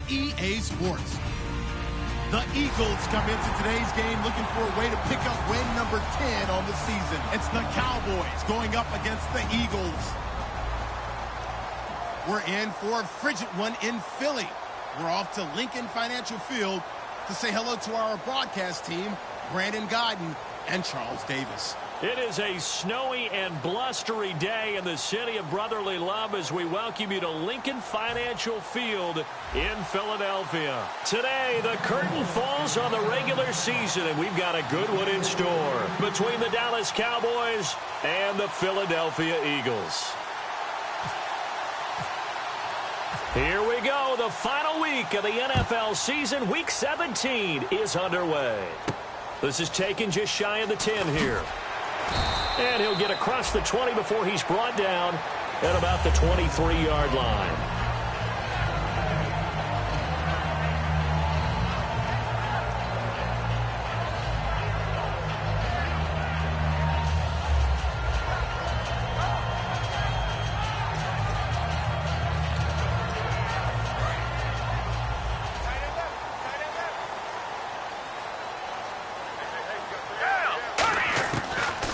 EA Sports. The Eagles come into today's game looking for a way to pick up win number 10 on the season. It's the Cowboys going up against the Eagles. We're in for a frigid one in Philly. We're off to Lincoln Financial Field to say hello to our broadcast team, Brandon Godden and Charles Davis. It is a snowy and blustery day in the city of brotherly love as we welcome you to Lincoln Financial Field in Philadelphia. Today, the curtain falls on the regular season, and we've got a good one in store between the Dallas Cowboys and the Philadelphia Eagles. Here we go. The final week of the NFL season. Week 17 is underway. This is taken just shy of the 10 here. And he'll get across the 20 before he's brought down at about the 23-yard line.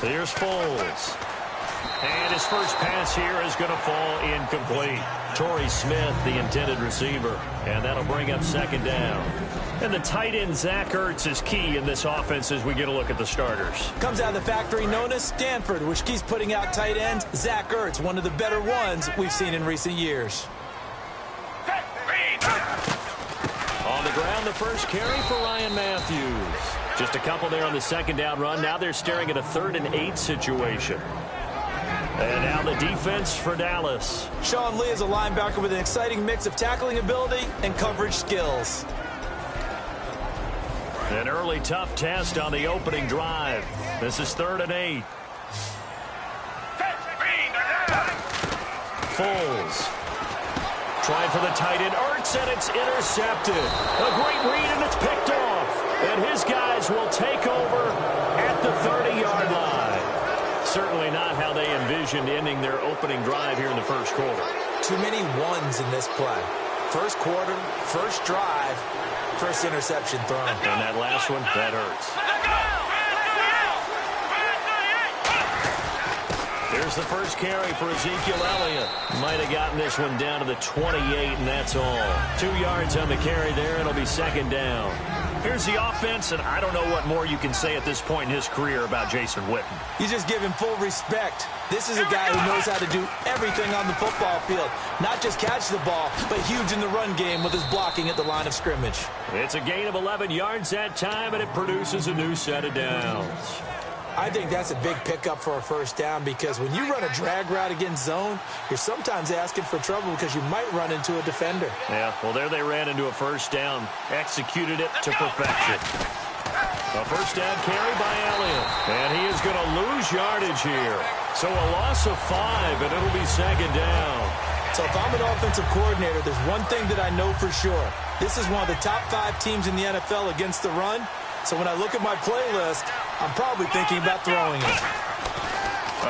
Here's Foles. And his first pass here is going to fall incomplete. Torrey Smith, the intended receiver. And that'll bring up second down. And the tight end, Zach Ertz, is key in this offense as we get a look at the starters. Comes out of the factory known as Stanford, which keeps putting out tight ends. Zach Ertz, one of the better ones we've seen in recent years. On the ground, the first carry for Ryan Matthews. Just a couple there on the second down run. Now they're staring at a 3rd and 8 situation. And now the defense for Dallas. Sean Lee is a linebacker with an exciting mix of tackling ability and coverage skills. An early tough test on the opening drive. This is 3rd and 8. Foles. Trying for the tight end. Ertz, and it's intercepted. A great read, and it's picked off. And his guys will take over at the 30-yard line. Certainly not how they envisioned ending their opening drive here in the first quarter. Too many ones in this play. First quarter, first drive, first interception thrown. And that last one, that hurts. Here's the first carry for Ezekiel Elliott. Might have gotten this one down to the 28, and that's all. 2 yards on the carry there. It'll be second down. Here's the offense, and I don't know what more you can say at this point in his career about Jason Witten. You just give him full respect. This is a guy who knows how to do everything on the football field. Not just catch the ball, but huge in the run game with his blocking at the line of scrimmage. It's a gain of 11 yards that time, and it produces a new set of downs. I think that's a big pickup for a first down because when you run a drag route against zone, you're sometimes asking for trouble because you might run into a defender. Yeah, well, there they ran into a first down, executed it to perfection. A first down carry by Elliott, and he is going to lose yardage here. So a loss of 5, and it'll be second down. So if I'm an offensive coordinator, there's one thing that I know for sure. This is one of the top 5 teams in the NFL against the run. So when I look at my playlist, I'm probably thinking about throwing it.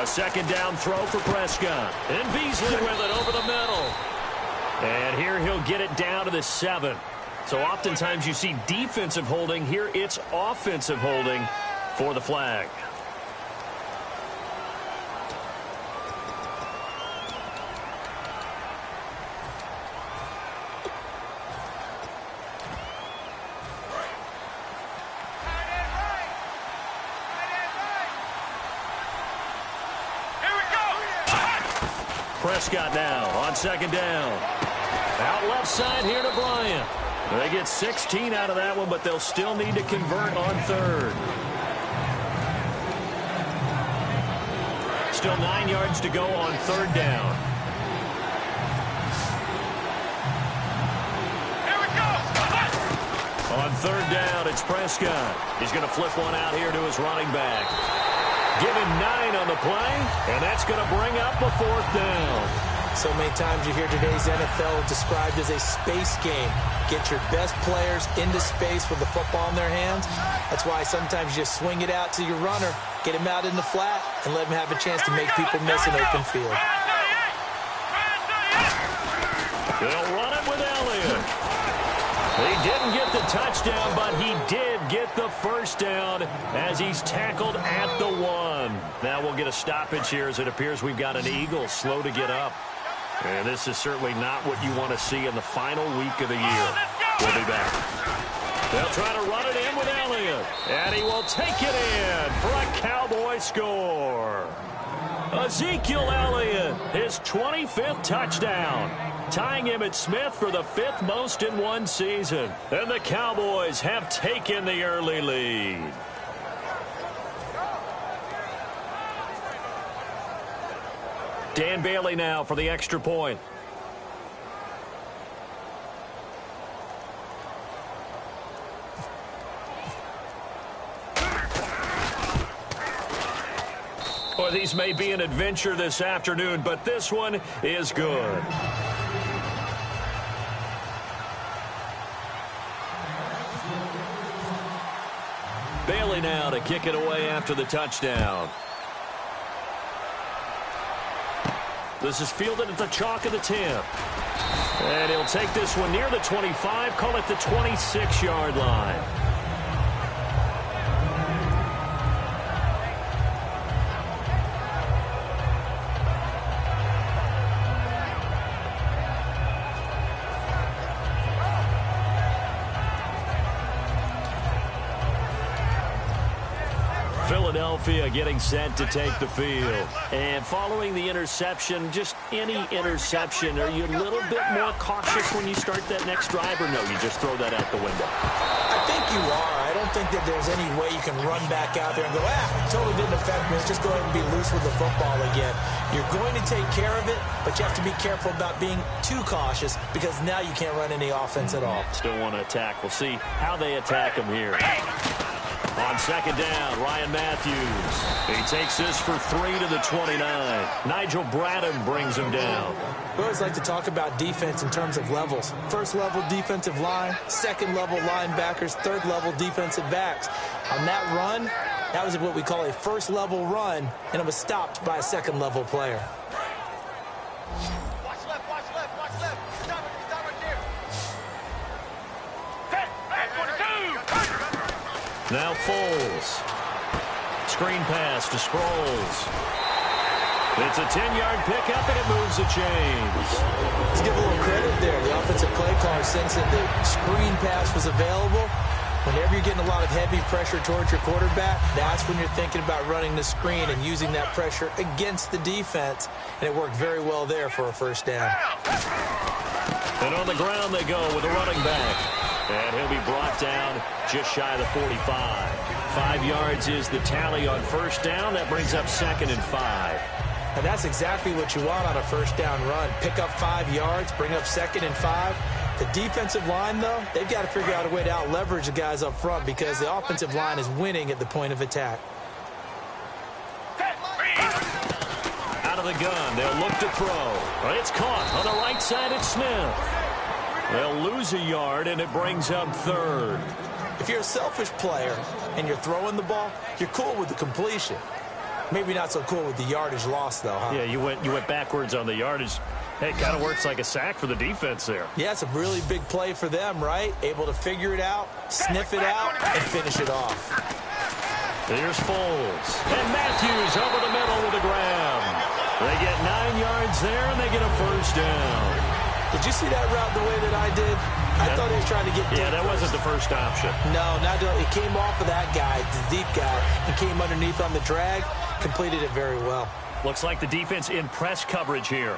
A second down throw for Prescott. And Beasley with it over the middle. And here he'll get it down to the 7. So oftentimes you see defensive holding. Here it's offensive holding for the flag. Prescott now on second down. Out left side here to Bryant. They get 16 out of that one, but they'll still need to convert on 3rd. Still 9 yards to go on 3rd down. Here we go. On 3rd down, it's Prescott. He's going to flip one out here to his running back. Give him 9 on the play, and that's going to bring up a 4th down. So many times you hear today's NFL described as a space game. Get your best players into space with the football in their hands. That's why sometimes you just swing it out to your runner, get him out in the flat, and let him have a chance to make people miss an open field. They'll run it with Elliott. He didn't get the touchdown, but he did get the first down as he's tackled at the 1. Now we'll get a stoppage here as it appears we've got an Eagle slow to get up. And this is certainly not what you want to see in the final week of the year. We'll be back. They'll try to run it in with Elliott. And he will take it in for a Cowboy score. Ezekiel Elliott, his 25th touchdown, tying Emmitt Smith for the 5th most in one season. And the Cowboys have taken the early lead. Dan Bailey now for the extra point. Boy, these may be an adventure this afternoon, but this one is good. Bailey now to kick it away after the touchdown. This is fielded at the chalk of the 10. And he'll take this one near the 25, call it the 26-yard line. Philadelphia getting set to take the field. And following the interception, just any interception, are you a little bit more cautious when you start that next drive, or no, you just throw that out the window? I think you are. I don't think that there's any way you can run back out there and go, totally didn't affect me. Let's just go ahead and be loose with the football again. You're going to take care of it, but you have to be careful about being too cautious because now you can't run any offense at all. Still want to attack. We'll see how they attack him here. On second down, Ryan Matthews. He takes this for 3 to the 29. Nigel Bradham brings him down. We always like to talk about defense in terms of levels. First level defensive line, second level linebackers, third level defensive backs. On that run, that was what we call a first level run, and it was stopped by a second level player. Now Foles. Screen pass to Sproles. It's a 10-yard pickup, and it moves the chains. Let's give a little credit there. The offensive play caller sensed that the screen pass was available. Whenever you're getting a lot of heavy pressure towards your quarterback, that's when you're thinking about running the screen and using that pressure against the defense. And it worked very well there for a first down. And on the ground they go with a running back. And he'll be brought down just shy of the 45. 5 yards is the tally on first down. That brings up 2nd and 5. And that's exactly what you want on a first down run. Pick up 5 yards, bring up 2nd and 5. The defensive line, though, they've got to figure out a way to out-leverage the guys up front because the offensive line is winning at the point of attack. Out of the gun, they'll look to throw. It's caught on the right side. It's Smith. They'll lose a yard, and it brings up 3rd. If you're a selfish player and you're throwing the ball, you're cool with the completion. Maybe not so cool with the yardage loss, though, huh? Yeah, you went backwards on the yardage. Hey, it kind of works like a sack for the defense there. Yeah, it's a really big play for them, right? Able to figure it out, sniff it out, and finish it off. Here's Foles. And Matthews over the middle with the grab. They get 9 yards there, and they get a first down. Did you see that route the way that I did? I thought he was trying to get deep. Yeah, that wasn't the first option. No, it came off of that guy, the deep guy. He came underneath on the drag, completed it very well. Looks like the defense in press coverage here.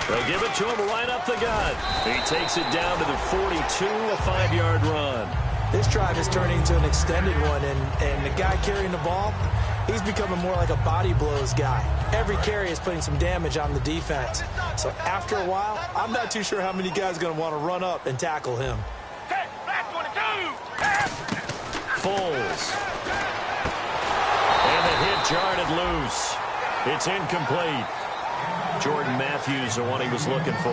They'll give it to him right up the gut. He takes it down to the 42, a 5-yard run. This drive is turning into an extended one, and the guy carrying the ball, he's becoming more like a body blows guy. Every carry is putting some damage on the defense. So after a while, I'm not too sure how many guys are going to want to run up and tackle him. Foles. And the hit jarred loose. It's incomplete. Jordan Matthews, the one he was looking for.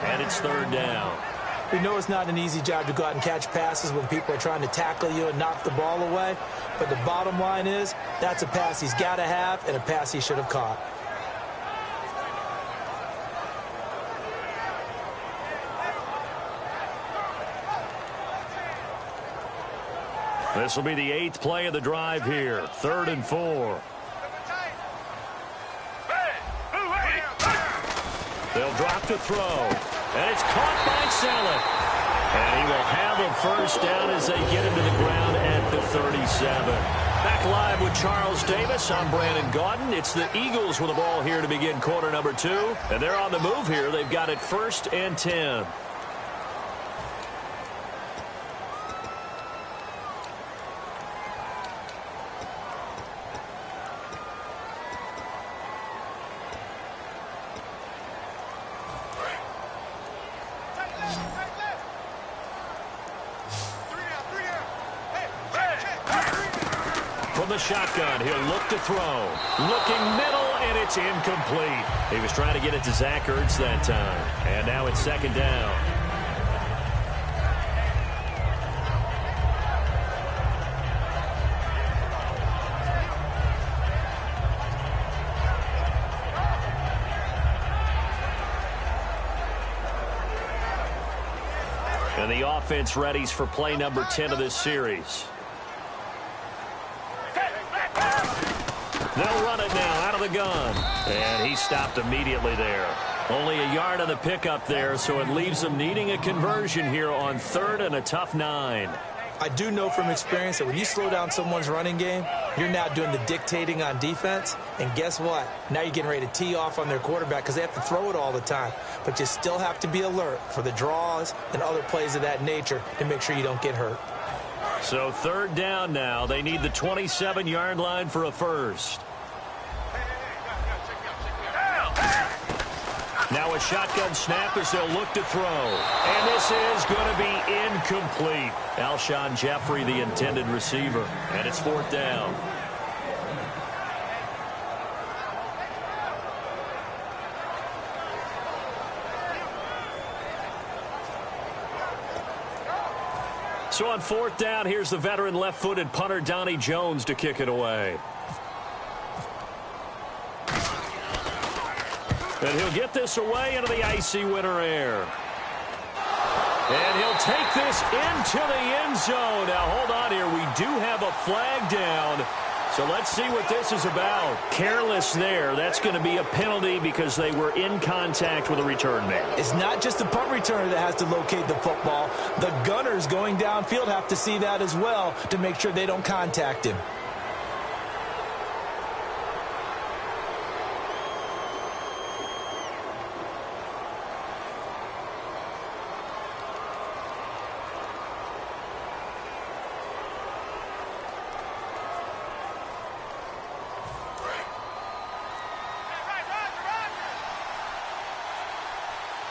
And it's 3rd down. We know it's not an easy job to go out and catch passes when people are trying to tackle you and knock the ball away. But the bottom line is, that's a pass he's got to have and a pass he should have caught. This will be the 8th play of the drive here. 3rd and 4. They'll drop to throw. And it's caught by Saleh. And he will have a first down as they get him to the ground at the 37. Back live with Charles Davis. I'm Brandon Gaudin. It's the Eagles with the ball here to begin quarter number 2. And they're on the move here. They've got it 1st and 10. From the shotgun, he'll look to throw. Looking middle, and it's incomplete. He was trying to get it to Zach Ertz that time. And now it's 2nd down. And the offense readies for play number 10 of this series. They'll run it now out of the gun. And he stopped immediately there. Only a yard on the pickup there, so it leaves them needing a conversion here on 3rd and a tough 9. I do know from experience that when you slow down someone's running game, you're now doing the dictating on defense. And guess what? Now you're getting ready to tee off on their quarterback because they have to throw it all the time. But you still have to be alert for the draws and other plays of that nature to make sure you don't get hurt. So 3rd down now. They need the 27-yard line for a first. Now a shotgun snap as they'll look to throw. And this is going to be incomplete. Alshon Jeffrey, the intended receiver. And it's 4th down. So on 4th down, here's the veteran left-footed punter Donnie Jones to kick it away. And he'll get this away into the icy winter air. And he'll take this into the end zone. Now, hold on here. We do have a flag down. So let's see what this is about. Careless there. That's going to be a penalty because they were in contact with a return man. It's not just the punt returner that has to locate the football. The gunners going downfield have to see that as well to make sure they don't contact him.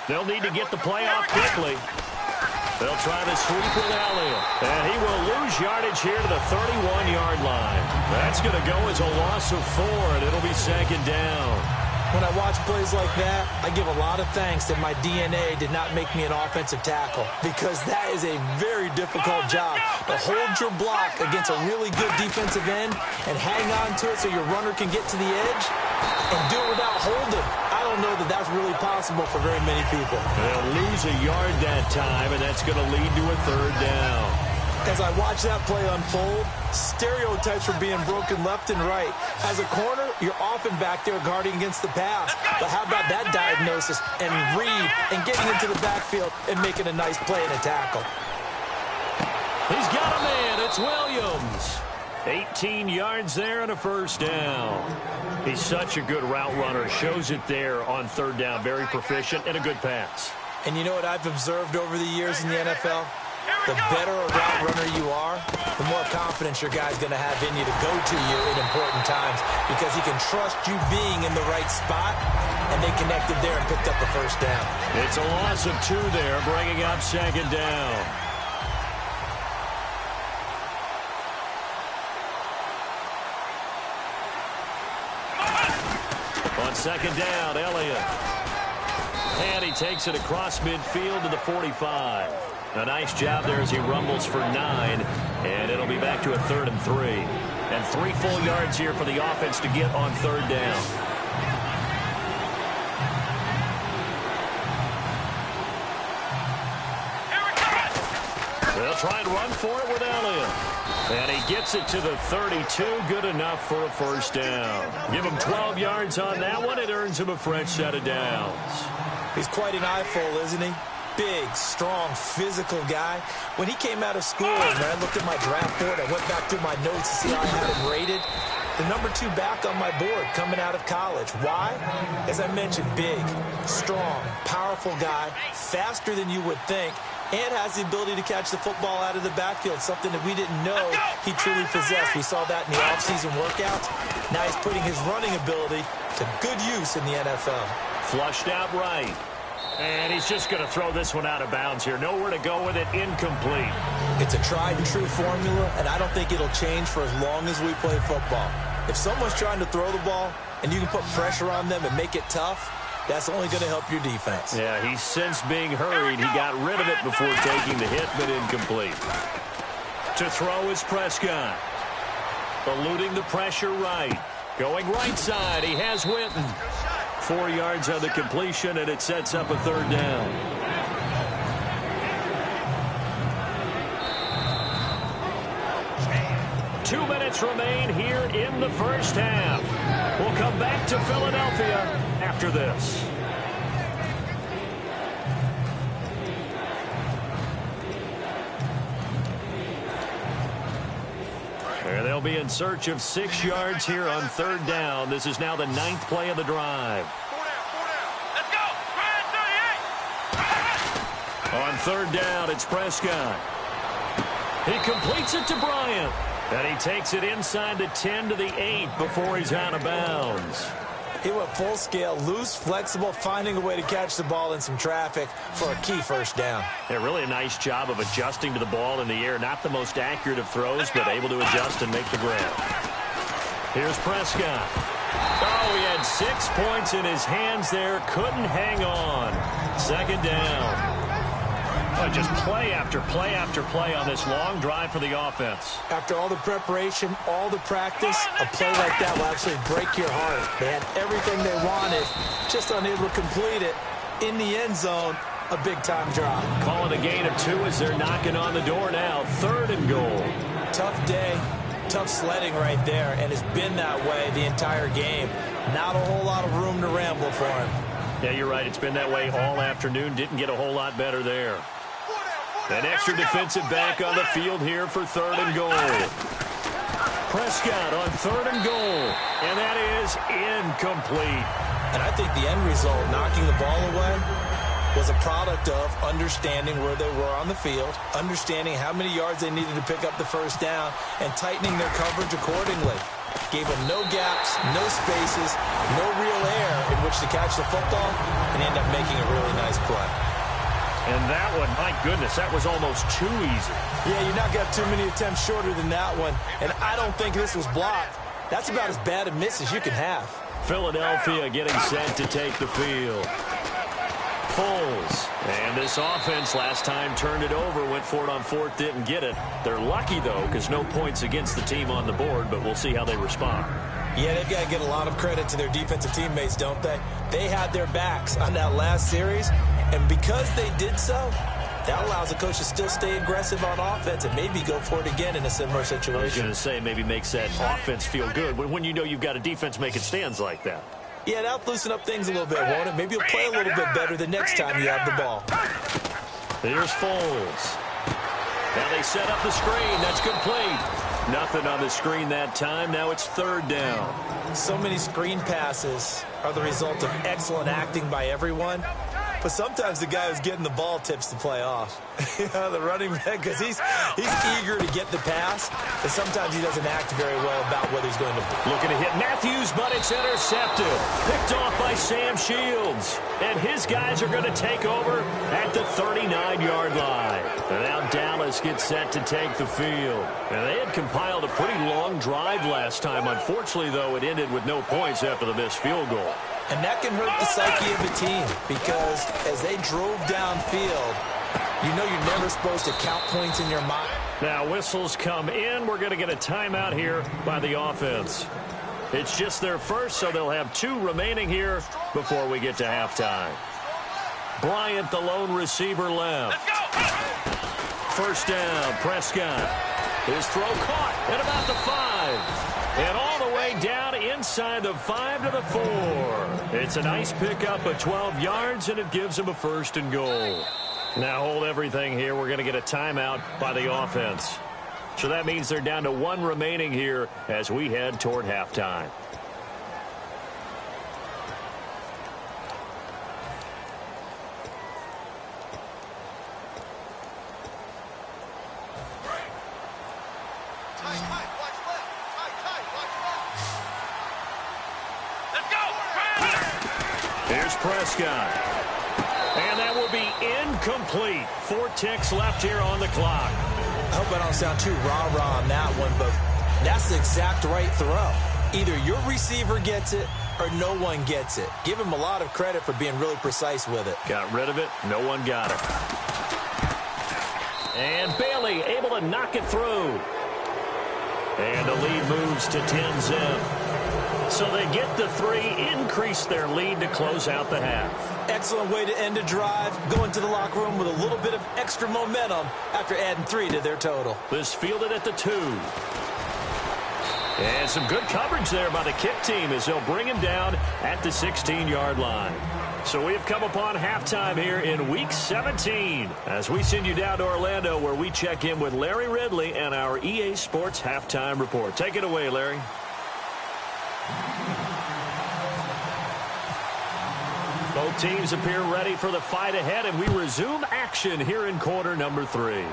They'll need to get the play off quickly. They'll try the sweep with Elliott. And he will lose yardage here to the 31-yard line. That's going to go as a loss of 4, and it'll be 2nd down. When I watch plays like that, I give a lot of thanks that my DNA did not make me an offensive tackle, because that is a very difficult job to hold your block against a really good defensive end and hang on to it so your runner can get to the edge and do it without holding. I don't know that that's really possible for very many people. They'll lose a yard that time, and that's going to lead to a 3rd down. As I watch that play unfold, stereotypes are being broken left and right. As a corner, you're often back there guarding against the pass. But how about that diagnosis and read and getting into the backfield and making a nice play and a tackle? He's got a man. It's Williams. 18 yards there and a first down. He's such a good route runner. Shows it there on 3rd down. Very proficient and a good pass. And you know what I've observed over the years in the NFL? The better a route runner you are, the more confidence your guy's going to have in you to go to you in important times, because he can trust you being in the right spot, and they connected there and picked up a first down. It's a loss of 2 there, bringing up 2nd down. On 2nd down, Elliott. And he takes it across midfield to the 45. A nice job there as he rumbles for 9. And it'll be back to a 3rd and 3. And 3 full yards here for the offense to get on 3rd down. They'll try and run for it with Elliott. And he gets it to the 32. Good enough for a first down. Give him 12 yards on that one. It earns him a fresh set of downs. He's quite an eyeful, isn't he? Big, strong, physical guy. When he came out of school, and I looked at my draft board, I went back through my notes to see how I had him rated. The number 2 back on my board coming out of college. Why? As I mentioned, big, strong, powerful guy, faster than you would think, and has the ability to catch the football out of the backfield, something that we didn't know he truly possessed. We saw that in the offseason workouts. Now he's putting his running ability to good use in the NFL. Flushed out right. And he's just going to throw this one out of bounds here. Nowhere to go with it. Incomplete. It's a tried-and-true formula, and I don't think it'll change for as long as we play football. If someone's trying to throw the ball and you can put pressure on them and make it tough, that's only going to help your defense. Yeah, he's since being hurried. He got rid of it before taking the hit, but incomplete. To throw is Prescott. Eluding the pressure right. Going right side. He has Witten. 4 yards on the completion, and it sets up a third down. Two minutes remain here in the first half. We'll come back to Philadelphia after this. They'll be in search of 6 yards here on third down. This is now the 9th play of the drive. Let's go. On third down, it's Prescott. He completes it to Bryant. And he takes it inside the 10 to the 8 before he's out of bounds. He went full scale, loose, flexible, finding a way to catch the ball in some traffic for a key first down. Yeah, really a nice job of adjusting to the ball in the air. Not the most accurate of throws, but able to adjust and make the grab. Here's Prescott. Oh, he had 6 points in his hands there. Couldn't hang on. Second down. Oh, just play after play after play on this long drive for the offense. After all the preparation, all the practice, a play like that will actually break your heart. They had everything they wanted, just unable to complete it. In the end zone, a big-time drop. Calling a gain of 2 as they're knocking on the door now. 3rd and goal. Tough day, tough sledding right there, and it's been that way the entire game. Not a whole lot of room to ramble for him. Yeah, you're right. It's been that way all afternoon. Didn't get a whole lot better there. An extra defensive back on the field here for 3rd and goal. Prescott on 3rd and goal. And that is incomplete. And I think the end result, knocking the ball away, was a product of understanding where they were on the field, understanding how many yards they needed to pick up the first down, and tightening their coverage accordingly. Gave them no gaps, no spaces, no real air in which to catch the football, and end up making a really nice play. And that one, my goodness, that was almost too easy. Yeah, you're not going to have too many attempts shorter than that one, and I don't think this was blocked. That's about as bad a miss as you can have. Philadelphia getting set to take the field. Foles. And this offense last time turned it over, went for it on 4th, didn't get it. They're lucky, though, because no points against the team on the board, but we'll see how they respond. Yeah, they've got to get a lot of credit to their defensive teammates, don't they? They had their backs on that last series, and because they did so, that allows the coach to still stay aggressive on offense and maybe go for it again in a similar situation. I was going to say maybe makes that offense feel good when you know you've got a defense making stands like that. Yeah, that'll loosen up things a little bit, won't it? Maybe you'll play a little bit better the next time you have the ball. Here's Foles. Now they set up the screen. That's complete. Nothing on the screen that time. Now it's 3rd down. So many screen passes are the result of excellent acting by everyone. But sometimes the guy who's getting the ball tips the play off. The running back, because he's eager to get the pass, and sometimes he doesn't act very well about what he's going to do. Looking to hit Matthews, but it's intercepted. Picked off by Sam Shields. And his guys are going to take over at the 39-yard line. And now Dallas gets set to take the field. And they had compiled a pretty long drive last time. Unfortunately, though, it ended with no points after the missed field goal. And that can hurt the psyche of a team because as they drove downfield, you know you're never supposed to count points in your mind. Now whistles come in. We're going to get a timeout here by the offense. It's just their first, so they'll have 2 remaining here before we get to halftime. Bryant, the lone receiver, left. First down, Prescott. His throw caught at about the 5. And all the way down inside the 5 to the 4. It's a nice pickup of 12 yards, and it gives him a 1st and goal. Now hold everything here. We're going to get a timeout by the offense. So that means they're down to 1 remaining here as we head toward halftime. Here's Prescott. And that will be incomplete. 4 ticks left here on the clock. I hope I don't sound too rah-rah on that one, but that's the exact right throw. Either your receiver gets it or no one gets it. Give him a lot of credit for being really precise with it. Got rid of it. No one got it. And Bailey able to knock it through. And the lead moves to 10-zip. So they get the 3, increase their lead to close out the half. Excellent way to end a drive. Go into the locker room with a little bit of extra momentum after adding 3 to their total. This fielded at the 2. And some good coverage there by the kick team as they'll bring him down at the 16-yard line. So we have come upon halftime here in Week 17 as we send you down to Orlando where we check in with Larry Ridley and our EA Sports Halftime Report. Take it away, Larry. Both teams appear ready for the fight ahead, and we resume action here in quarter number 3.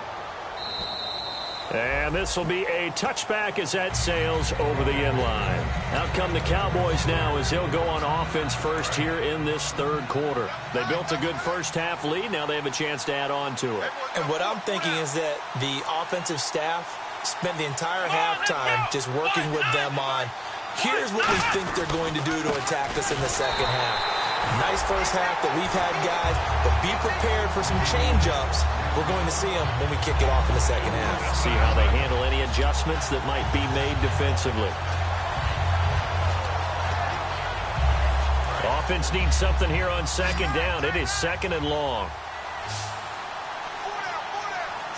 And this will be a touchback as that sails over the end line. Out come the Cowboys now as they'll go on offense first here in this 3rd quarter. They built a good first-half lead. Now they have a chance to add on to it. And what I'm thinking is that the offensive staff spent the entire halftime just working with them on, here's what we think they're going to do to attack us in the second half. Nice first half that we've had, guys, but be prepared for some change-ups. We're going to see them when we kick it off in the second half. See how they handle any adjustments that might be made defensively. Offense needs something here on 2nd down. It is 2nd and long.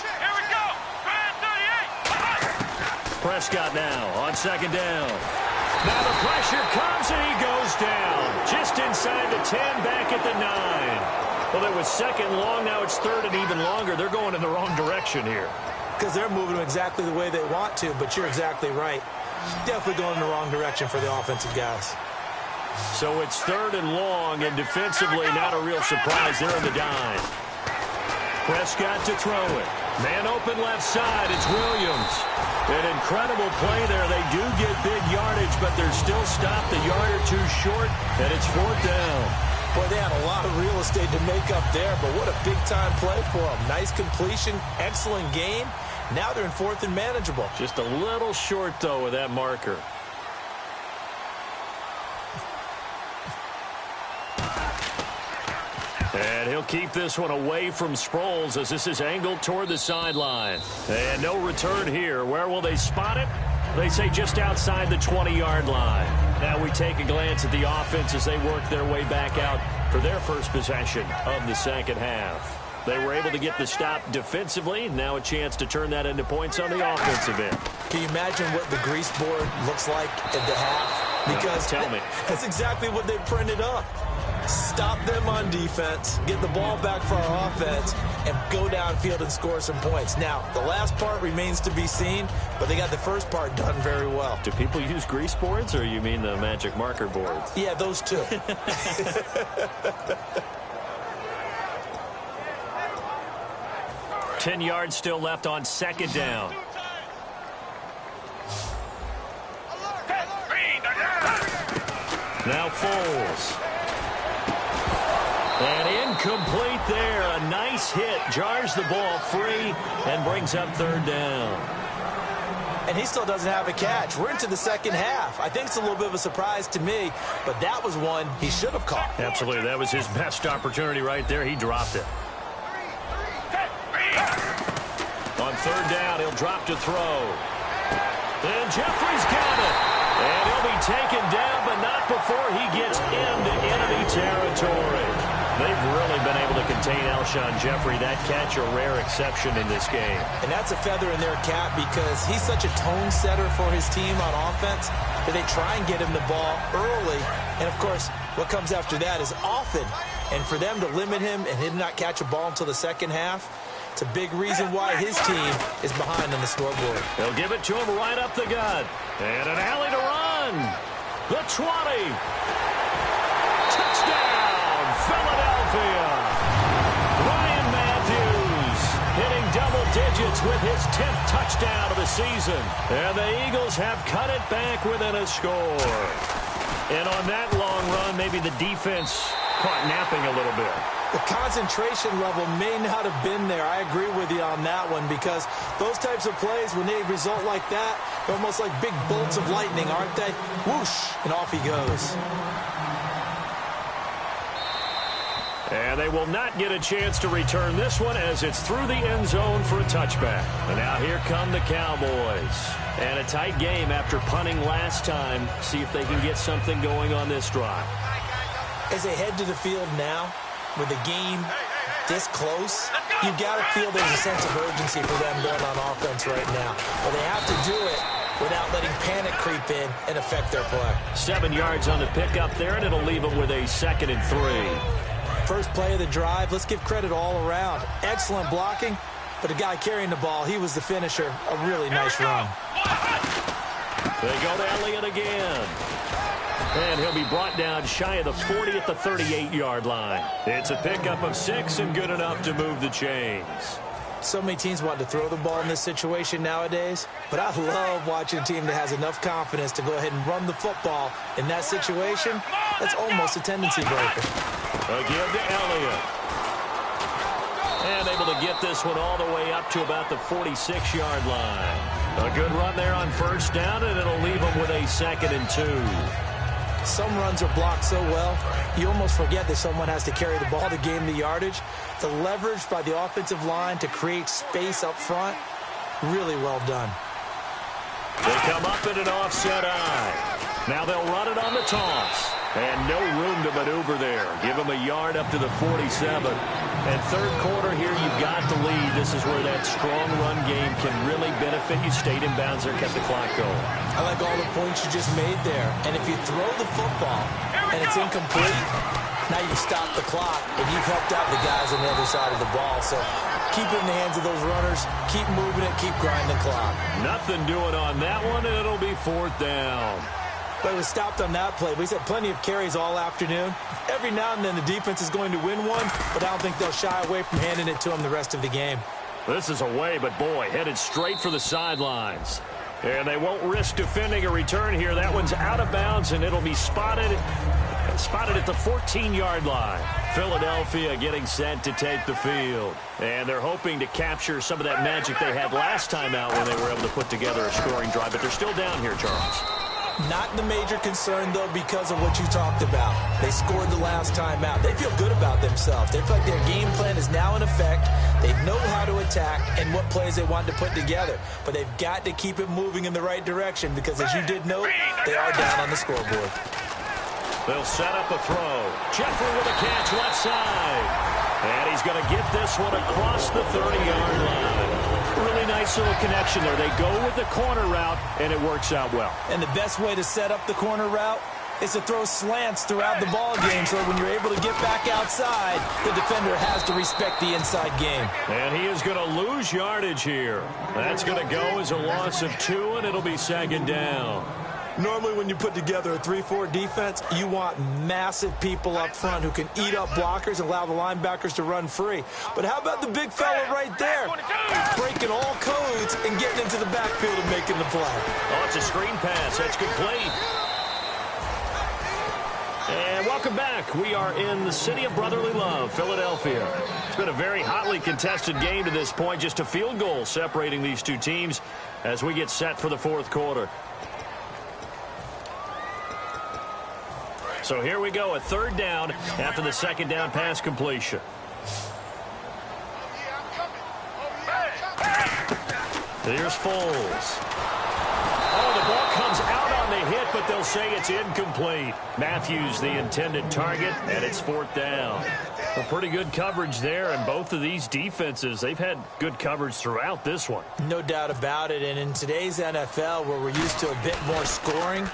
Here we go. 38. Prescott now on 2nd down. Now the pressure comes and he goes down. Just inside the 10, back at the 9. Well, it was 2nd long. Now it's 3rd and even longer. They're going in the wrong direction here. Because they're moving exactly the way they want to, but you're exactly right. Definitely going in the wrong direction for the offensive guys. So it's 3rd and long, and defensively not a real surprise. They're in the dime. Prescott to throw it. Man open left side. It's Williams. An incredible play there. They do get big yardage, but they're still stopped a yard or 2 short, and it's 4th down. Boy, they had a lot of real estate to make up there, but what a big-time play for them. Nice completion, excellent game. Now they're in 4th and manageable. Just a little short, though, with that marker. And he'll keep this one away from Sproles as this is angled toward the sideline. And no return here. Where will they spot it? They say just outside the 20-yard line. Now we take a glance at the offense as they work their way back out for their first possession of the second half. They were able to get the stop defensively. Now a chance to turn that into points on the offensive end. Can you imagine what the grease board looks like at the half? Because tell me. That's exactly what they printed up. Stop them on defense, get the ball back for our offense, and go downfield and score some points. Now, the last part remains to be seen, but they got the first part done very well. Do people use grease boards, or you mean the magic marker boards? Yeah, those two. 10 yards still left on 2nd down. Now Foles. And incomplete there. A nice hit. Jars the ball free and brings up 3rd down. And he still doesn't have a catch. We're into the second half. I think it's a little bit of a surprise to me, but that was one he should have caught. Absolutely. That was his best opportunity right there. He dropped it. On 3rd down, he'll drop to throw. And Jeffrey's got it. And he'll be taken down, but not before he gets into enemy territory. They've really been able to contain Alshon Jeffrey. That catch a rare exception in this game. And that's a feather in their cap because he's such a tone setter for his team on offense that they try and get him the ball early. And, of course, what comes after that is often. And for them to limit him and him not catch a ball until the second half, it's a big reason why his team is behind on the scoreboard. They'll give it to him right up the gut. And an alley to run. The 20. Touchdown, Philadelphia. Ryan Matthews hitting double digits with his 10th touchdown of the season. And the Eagles have cut it back within a score. And on that long run, maybe the defense caught napping a little bit. The concentration level may not have been there. I agree with you on that one because those types of plays, when they result like that, they're almost like big bolts of lightning, aren't they? Whoosh, and off he goes. And they will not get a chance to return this one as it's through the end zone for a touchback. And now here come the Cowboys. And a tight game after punting last time. See if they can get something going on this drive. As they head to the field now, with the game this close, you've got to feel there's a sense of urgency for them going on offense right now. But they have to do it without letting panic creep in and affect their play. 7 yards on the pickup there, and it'll leave them with a 2nd and 3. First play of the drive, let's give credit all around. Excellent blocking, but the guy carrying the ball, he was the finisher. A really nice run. They go to Elliott again. And he'll be brought down shy of the 40 at the 38-yard line. It's a pickup of 6 and good enough to move the chains. So many teams want to throw the ball in this situation nowadays, but I love watching a team that has enough confidence to go ahead and run the football. In that situation, that's almost a tendency breaker. Again to Elliott. And able to get this one all the way up to about the 46-yard line. A good run there on first down, and it'll leave them with a 2nd and 2. Some runs are blocked so well, you almost forget that someone has to carry the ball to gain the yardage. The leverage by the offensive line to create space up front, really well done. They come up in an offset eye. Now they'll run it on the toss. And no room to maneuver there. Give them a yard up to the 47. And third quarter here, you've got the lead. This is where that strong run game can really benefit you. Stayed in bounds there, kept the clock going. I like all the points you just made there. And if you throw the football and it's incomplete, now you've stopped the clock and you've helped out the guys on the other side of the ball. So keep it in the hands of those runners. Keep moving it. Keep grinding the clock. Nothing doing on that one, and it'll be 4th down. But it was stopped on that play. We've had plenty of carries all afternoon. Every now and then the defense is going to win one, but I don't think they'll shy away from handing it to them the rest of the game. This is away, but boy, headed straight for the sidelines. And they won't risk defending a return here. That one's out of bounds, and it'll be spotted at the 14-yard line. Philadelphia getting set to take the field. And they're hoping to capture some of that magic they had last time out when they were able to put together a scoring drive. But they're still down here, Charles. Not the major concern, though, because of what you talked about. They scored the last time out. They feel good about themselves. They feel like their game plan is now in effect. They know how to attack and what plays they want to put together. But they've got to keep it moving in the right direction because, as you did note, they are down on the scoreboard. They'll set up a throw. Jeffrey with a catch left side. And he's going to get this one across the 30-yard line. Really nice little connection there. They go with the corner route, and it works out well. And the best way to set up the corner route is to throw slants throughout the ball game so when you're able to get back outside, the defender has to respect the inside game. And he is going to lose yardage here. That's going to go as a loss of 2, and it'll be 2nd down. Normally when you put together a 3-4 defense, you want massive people up front who can eat up blockers and allow the linebackers to run free. But how about the big fella right there? Breaking all codes and getting into the backfield and making the play. Oh, it's a screen pass. That's complete. And welcome back. We are in the city of brotherly love, Philadelphia. It's been a very hotly contested game to this point. Just a field goal separating these two teams as we get set for the 4th quarter. So here we go, a 3rd down after the 2nd down pass completion. Here's Foles. Oh, the ball comes out on the hit, but they'll say it's incomplete. Matthews, the intended target, and it's 4th down. Well, pretty good coverage there, and both of these defenses, they've had good coverage throughout this one. No doubt about it, and in today's NFL, where we're used to a bit more scoring,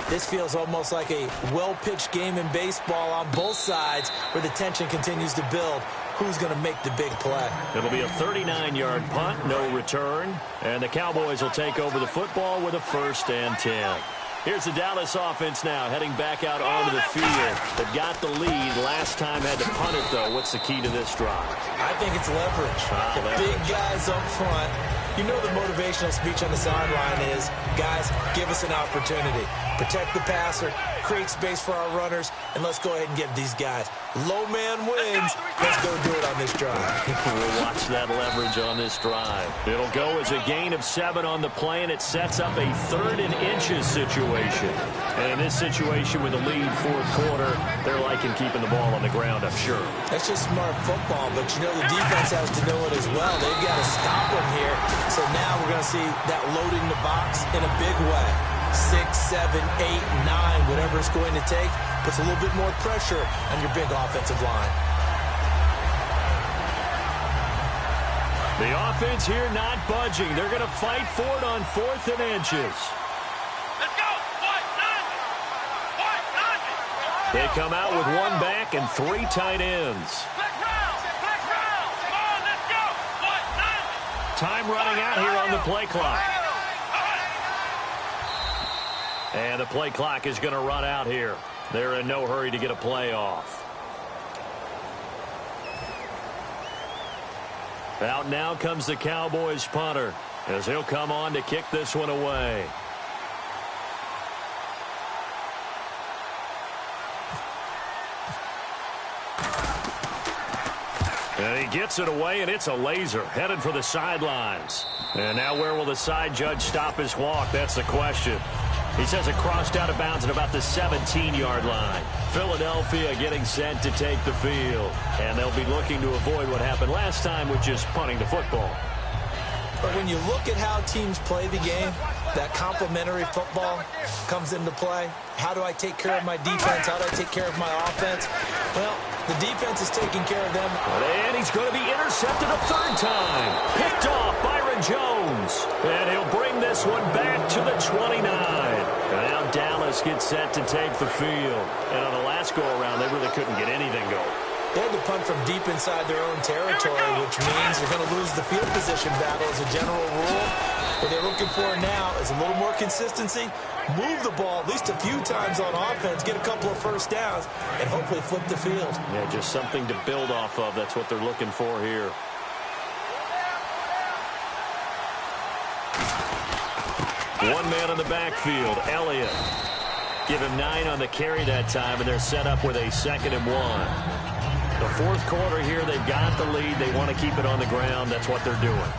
this feels almost like a well-pitched game in baseball on both sides where the tension continues to build. Who's going to make the big play? It'll be a 39-yard punt, no return, and the Cowboys will take over the football with a 1st and 10. Here's the Dallas offense now, heading back out onto the field. They've got the lead. Last time had to punt it, though. What's the key to this drive? I think it's leverage. The big guys up front. You know the motivational speech on the sideline is, guys, give us an opportunity. Protect the passer, create space for our runners, and let's go ahead and give these guys. Low man wins. Let's go do it on this drive. We'll watch that leverage on this drive. It'll go as a gain of 7 on the play, and it sets up a 3rd and inches situation. And in this situation with the lead 4th quarter, they're liking keeping the ball on the ground, I'm sure. That's just smart football, but you know the defense has to know it as well. They've got to stop them here. So now we're going to see that loading the box in a big way. 6, 7, 8, 9, whatever it's going to take, puts a little bit more pressure on your big offensive line. The offense here not budging. They're going to fight for it on 4th and inches. Let's go. They come out with 1 back and 3 tight ends. Flex round. Come on, let's go. Time running out here on the play clock. And the play clock is going to run out here. They're in no hurry to get a play off. Out now comes the Cowboys punter as he'll come on to kick this one away. And he gets it away, and it's a laser headed for the sidelines. And now where will the side judge stop his walk? That's the question. He says it crossed out of bounds at about the 17-yard line. Philadelphia getting set to take the field. And they'll be looking to avoid what happened last time with just punting the football. But when you look at how teams play the game, that complementary football comes into play. How do I take care of my defense? How do I take care of my offense? Well, the defense is taking care of them. And he's going to be intercepted a 3rd time. Picked off Byron Jones. And he'll bring this one back to the 29. And now Dallas gets set to take the field. And on the last go-around, they really couldn't get anything going. They had to punt from deep inside their own territory, which means they're going to lose the field position battle as a general rule. What they're looking for now is a little more consistency, move the ball at least a few times on offense, get a couple of 1st downs, and hopefully flip the field. Yeah, just something to build off of. That's what they're looking for here. One man on the backfield, Elliott. Give him 9 on the carry that time, and they're set up with a 2nd and 1. The 4th quarter here, they've got the lead. They want to keep it on the ground. That's what they're doing.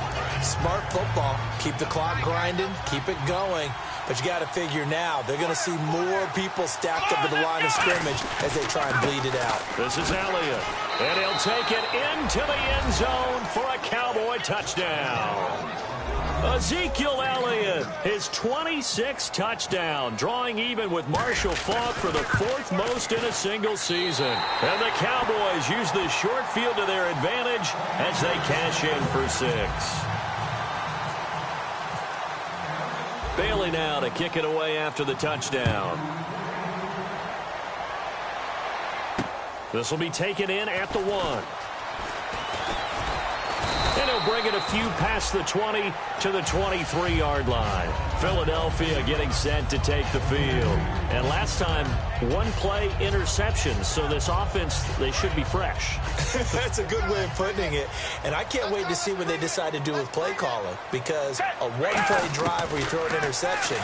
Smart football. Keep the clock grinding. Keep it going. But you got to figure now, they're going to see more people stacked up at the line of scrimmage as they try and bleed it out. This is Elliott. And he'll take it into the end zone for a Cowboy touchdown. Ezekiel Elliott, his 26th touchdown, drawing even with Marshall Faulk for the 4th most in a single season. And the Cowboys use the short field to their advantage as they cash in for 6. Bailey now to kick it away after the touchdown. This will be taken in at the 1. And he'll bring it a few past the 20 to the 23-yard line. Philadelphia getting set to take the field. And last time, 1-play interception. So this offense, they should be fresh. That's a good way of putting it. And I can't wait to see what they decide to do with play calling. Because a 1-play drive where you throw an interception,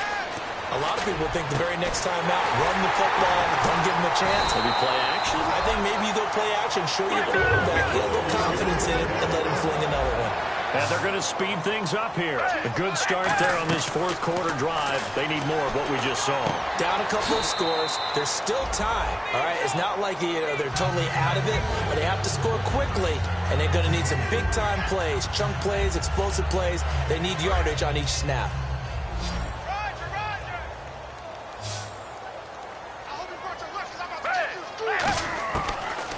a lot of people think the very next time out, run the football, don't give them a chance. Maybe play action? I think maybe you go play action, show your quarterback, get a little confidence in it, and let him fling another one. And they're going to speed things up here. A good start there on this 4th quarter drive. They need more of what we just saw. Down a couple of scores. There's still time, all right? It's not like they're totally out of it, but they have to score quickly, and they're going to need some big-time plays, chunk plays, explosive plays. They need yardage on each snap.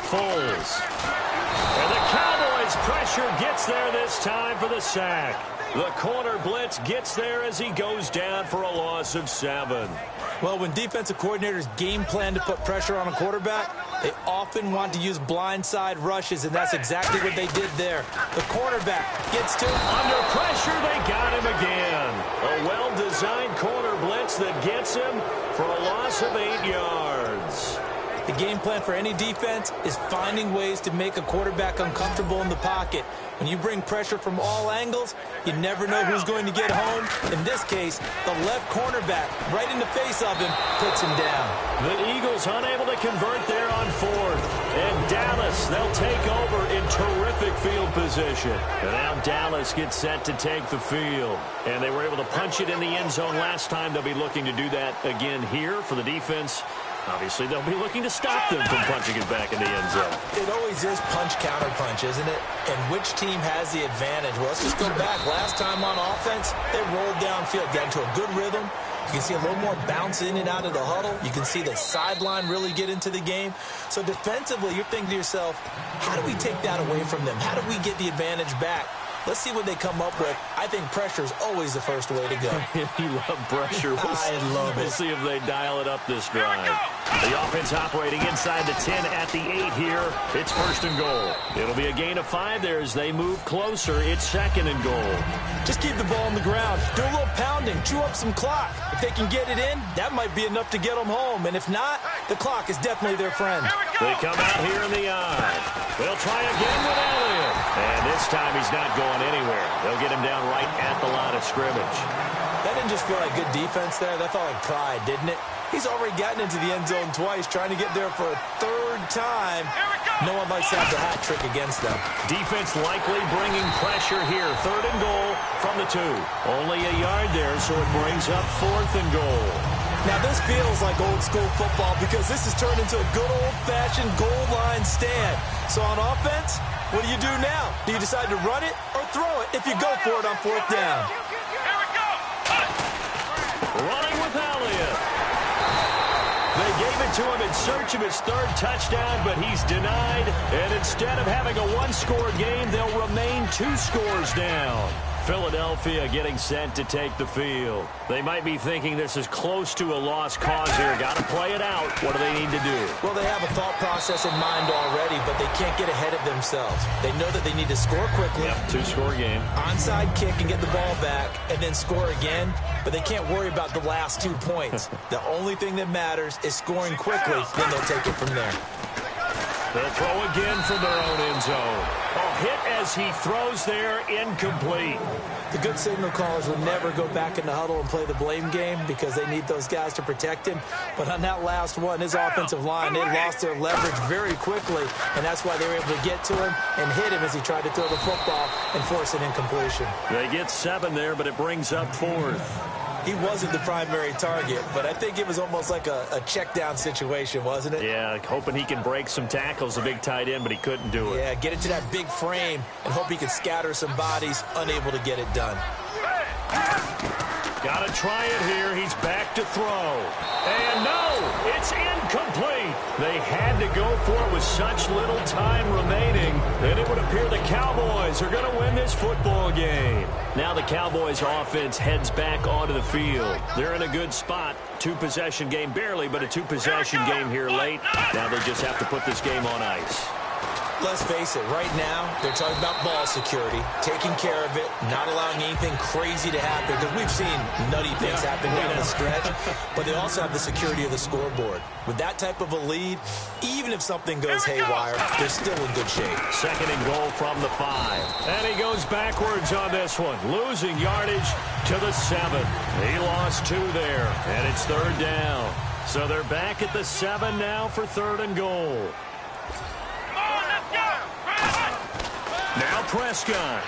Foles. And the Cowboys pressure gets there this time for the sack. The corner blitz gets there as he goes down for a loss of 7. Well, when defensive coordinators game plan to put pressure on a quarterback, they often want to use blindside rushes, and that's exactly what they did there. The cornerback gets to him. Under pressure, they got him again. A well-designed corner blitz that gets him for a loss of 8 yards. The game plan for any defense is finding ways to make a quarterback uncomfortable in the pocket. When you bring pressure from all angles, you never know who's going to get home. In this case, the left cornerback, right in the face of him, puts him down. The Eagles unable to convert there on 4th. And Dallas, they'll take over in terrific field position. And now Dallas gets set to take the field. And they were able to punch it in the end zone last time. They'll be looking to do that again here for the defense. Obviously, they'll be looking to stop them from punching it back in the end zone. It always is punch-counter-punch, isn't it? And which team has the advantage? Well, let's just go back. Last time on offense, they rolled downfield, got into a good rhythm. You can see a little more bounce in and out of the huddle. You can see the sideline really get into the game. So defensively, you're thinking to yourself, how do we take that away from them? How do we get the advantage back? Let's see what they come up with. I think pressure is always the first way to go. You love pressure. I love it. We'll see if they dial it up this drive. The offense operating inside the 10 at the 8 here. It's 1st and goal. It'll be a gain of 5 there as they move closer. It's 2nd and goal. Just keep the ball on the ground. Do a little pounding. Chew up some clock. If they can get it in, that might be enough to get them home. And if not, the clock is definitely their friend. They come out here in the eye. They'll try again with Elliott. And this time he's not going anywhere. They'll get him down right at the line of scrimmage. That didn't just feel like good defense there. That felt like pride, didn't it? He's already gotten into the end zone twice, trying to get there for a 3rd time. No one likes to have the hat trick against them. Defense likely bringing pressure here. 3rd and goal from the 2. Only a yard there, so it brings up 4th and goal. Now, this feels like old school football because this has turned into a good old-fashioned goal line stand. So on offense, what do you do now? Do you decide to run it or throw it if you go for it on 4th down? Running with Elliott. They gave it to him in search of his 3rd touchdown, but he's denied. And instead of having a 1-score game, they'll remain 2 scores down. Philadelphia getting set to take the field. They might be thinking this is close to a lost cause here. Got to play it out. What do they need to do? Well, they have a thought process in mind already, but they can't get ahead of themselves. They know that they need to score quickly. Yep, 2-score game. Onside kick and get the ball back, and then score again. But they can't worry about the last 2 points. The only thing that matters is scoring quickly. Then they'll take it from there. They'll throw again from their own end zone. A hit as he throws there, incomplete. The good signal callers will never go back in the huddle and play the blame game because they need those guys to protect him. But on that last one, his offensive line, they lost their leverage very quickly, and that's why they were able to get to him and hit him as he tried to throw the football and force an incompletion. They get 7 there, but it brings up 4th. He wasn't the primary target, but I think it was almost like a check down situation, wasn't it? Yeah, hoping he can break some tackles, a big tight end, but he couldn't do it. Yeah, get it to that big frame and hope he can scatter some bodies, unable to get it done. Got to try it here. He's back to throw. And no, it's incomplete. They had to go for it with such little time remaining. And it would appear the Cowboys are going to win this football game. Now the Cowboys offense heads back onto the field. They're in a good spot. 2-possession game, barely, but a 2-possession game here late. Now they just have to put this game on ice. Let's face it, right now, they're talking about ball security, taking care of it, not allowing anything crazy to happen, because we've seen nutty things happen down the stretch, but they also have the security of the scoreboard. With that type of a lead, even if something goes haywire, they're still in good shape. 2nd and goal from the 5. And he goes backwards on this one, losing yardage to the 7. He lost 2 there, and it's 3rd down. So they're back at the 7 now for 3rd and goal. Now Prescott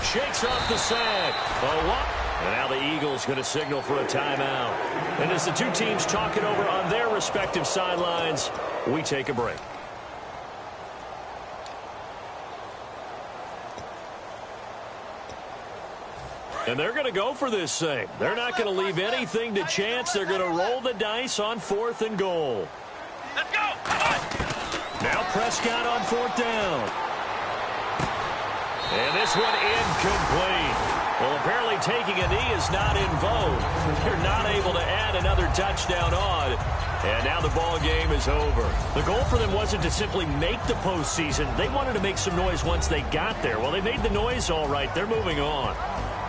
shakes off the sack. And now the Eagles going to signal for a timeout. And as the 2 teams talk it over on their respective sidelines, we take a break. And they're going to go for this thing. They're not going to leave anything to chance. They're going to roll the dice on 4th and goal. Let's go. Now Prescott on 4th down. And this one incomplete. Well, apparently taking a knee is not in vogue. They're not able to add another touchdown on. And now the ball game is over. The goal for them wasn't to simply make the postseason. They wanted to make some noise once they got there. Well, they made the noise all right. They're moving on.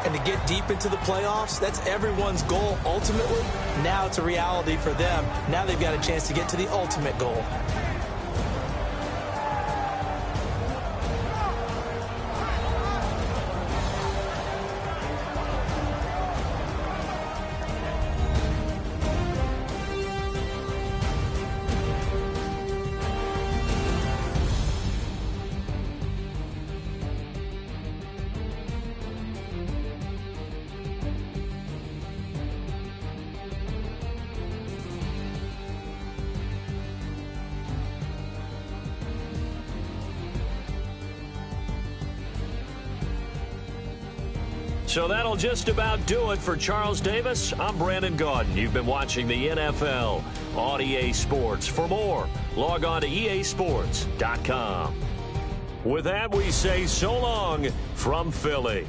And to get deep into the playoffs, that's everyone's goal ultimately. Now it's a reality for them. Now they've got a chance to get to the ultimate goal. So that'll just about do it for Charles Davis. I'm Brandon Gaudin. You've been watching the NFL on EA Sports. For more, log on to easports.com. With that, we say so long from Philly.